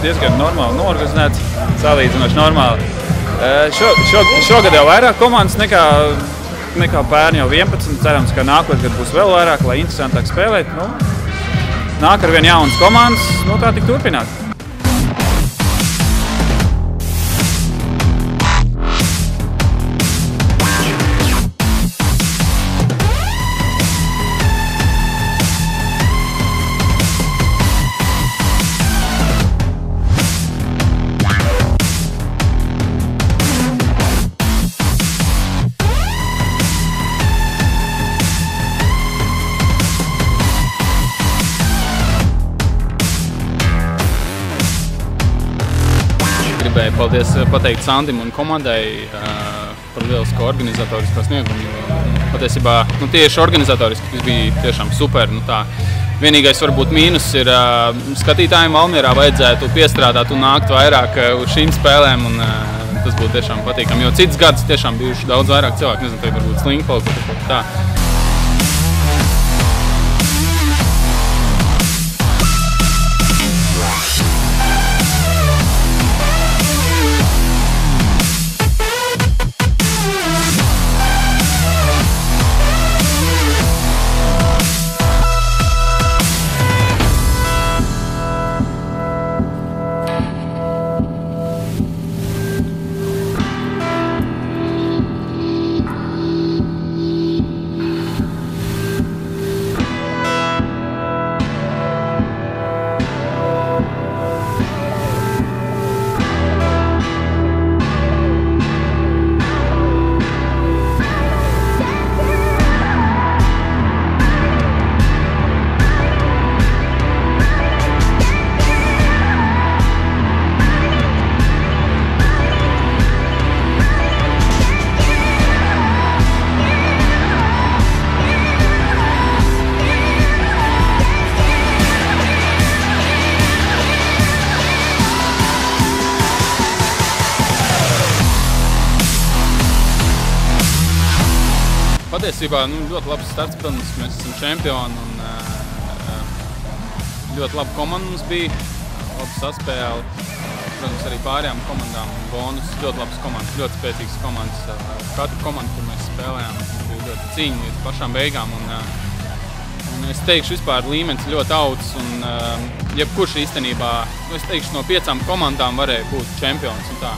diezgan normāli norganizēts, salīdzinoši normāli. Šogad jau vairāk komandas nekā pērn jau 11. Cerams, ka nākotnē būs vēl vairāk, lai interesantāk spēlēt. Nāk ar vien jaunas komandas, tā tik turpināt. Gribēju pateikt Sandim un komandai par lielisko organizatorisko sniegumu. Patiesībā tieši organizatoriski tas bija tiešām super. Vienīgais varbūt mīnus ir skatītājiem Valmierā vajadzētu piestrādāt un nākt vairāk uz šīm spēlēm. Tas būtu tiešām patīkami, jo cits gads tiešām bijuši daudz vairāk cilvēku. Nezinu, vai varbūt slinki kaut tā. Patiesībā ļoti labs starts, protams, mēs esam čempioni un ļoti laba komanda mums bija, laba saspēle. Protams, arī pārējām komandām bonus, ļoti labas komandas, ļoti spēcīgas komandas. Katra komanda, kur mēs spēlējām, bija ļoti cīņa līdz pašām beigām. Un es teikšu, vispār līmenis ļoti audzis un jebkurš īstenībā, es teikšu, no 5 komandām varēja būt čempions un tā.